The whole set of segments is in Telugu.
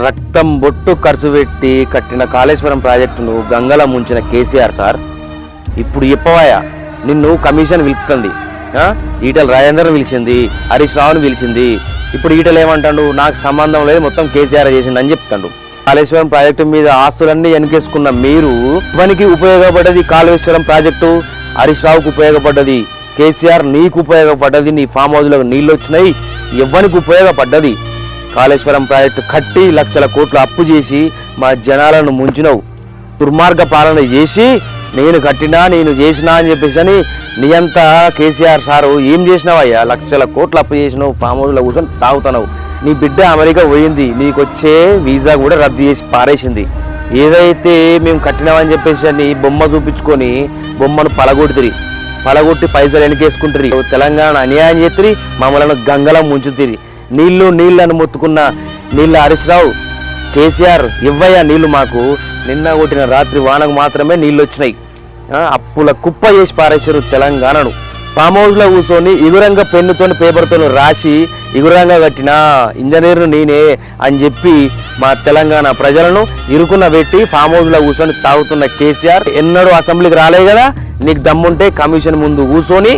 రక్తం బొట్టు ఖర్చు పెట్టి కట్టిన కాళేశ్వరం ప్రాజెక్టును గంగల ముంచిన కేసీఆర్ సార్ ఇప్పుడు చెప్పవాయా నిన్ను కమిషన్ పిలుస్తుంది. ఈటల రాజేందర్ పిలిచింది, హరీష్ రావుని పిలిచింది. ఇప్పుడు ఈటలు ఏమంటాడు, నాకు సంబంధం లేదు, మొత్తం కేసీఆర్ చేసిండు అని చెప్తాడు. కాళేశ్వరం ప్రాజెక్టు మీద ఆస్తులన్నీ వెనకేసుకున్న మీరు ఇవనికి ఉపయోగపడ్డది కాళేశ్వరం ప్రాజెక్టు, హరీష్ రావుకు ఉపయోగపడ్డది, కేసీఆర్ నీకు ఉపయోగపడ్డది, నీ ఫామ్ హౌస్లో నీళ్ళు వచ్చినాయి, ఎవ్వనికి ఉపయోగపడ్డది. కాళేశ్వరం ప్రాజెక్టు కట్టి లక్షల కోట్లు అప్పు చేసి మా జనాలను ముంచినవు. దుర్మార్గ పాలన చేసి నేను కట్టినా నేను చేసినా అని చెప్పేసి అని నీ అంతా కేసీఆర్ సారు ఏం చేసినావయ్యా? లక్షల కోట్లు అప్పు చేసినావు, ఫామ్ హౌస్లో కూర్చొని తాగుతున్నావు. నీ బిడ్డ అమెరికా పోయింది, నీకు వచ్చే వీసా కూడా రద్దు చేసి పారేసింది. ఏదైతే మేము కట్టినామని చెప్పేసి అని బొమ్మ చూపించుకొని బొమ్మను పలగొట్టి పైసలు వెనకేసుకుంటారు. తెలంగాణ అన్యాయం చేతిరి, మమ్మల్ని గంగలం ముంచుతిరి. నీళ్ళని మొత్తుకున్న నీళ్ళ హరీష్ రావు, కేసీఆర్ ఇవ్వయ్యా నీళ్లు మాకు. నిన్న కొట్టిన రాత్రి వానకు మాత్రమే నీళ్ళు వచ్చినాయి. అప్పుల కుప్ప చేసి పారేశారు తెలంగాణను. ఫామ్ హౌస్లో కూర్చొని ఇగురంగా పెన్నుతో పేపర్తో రాసి ఇగురంగా కట్టిన ఇంజనీర్ను నేనే అని చెప్పి మా తెలంగాణ ప్రజలను ఇరుకున్న పెట్టి ఫామ్ హౌస్లో కూర్చొని తాగుతున్న కేసీఆర్ ఎన్నడూ అసెంబ్లీకి రాలే కదా. నీకు దమ్ముంటే కమిషన్ ముందు కూర్చొని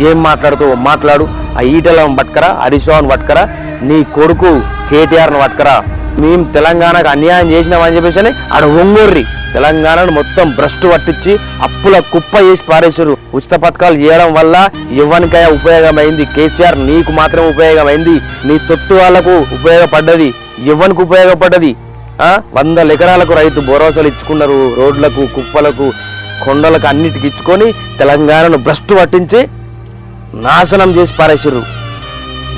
ఏం మాట్లాడుతావో మాట్లాడు. ఆ ఈటలను పట్టుకరా, హరీష్ రావును పట్టుకరా, నీ కొడుకు కేటీఆర్ను పట్టుకరా. మేము తెలంగాణకు అన్యాయం చేసినామని చెప్పేసి అని ఆడ ఒంగోర్రి తెలంగాణను మొత్తం భ్రష్టు పట్టించి అప్పుల కుప్ప చేసి పారేశారు. ఉచిత పథకాలు చేయడం వల్ల ఎవరికైనా ఉపయోగమైంది? కేసీఆర్ నీకు మాత్రమే ఉపయోగమైంది. నీ తొత్తు వాళ్లకు ఉపయోగపడ్డది, ఎవరికి ఉపయోగపడ్డది? 100 ఎకరాలకు రైతు భరోసాలు ఇచ్చుకున్నారు. రోడ్లకు, కుప్పలకు, కొండలకు అన్నిటికి ఇచ్చుకొని తెలంగాణను భ్రష్టు పట్టించి నాశనం చేసి పారేశారు.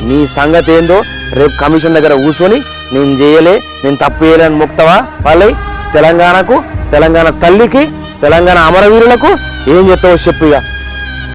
నీ సంగతి ఏందో రేపు కమిషన్ దగ్గర కూర్చొని నేను చేయలే, నేను తప్పు చేయలేని మొక్తవా వాళ్ళై తెలంగాణకు, తెలంగాణ తల్లికి, తెలంగాణ అమరవీరులకు ఏం చెప్తావో చెప్పు ఇక.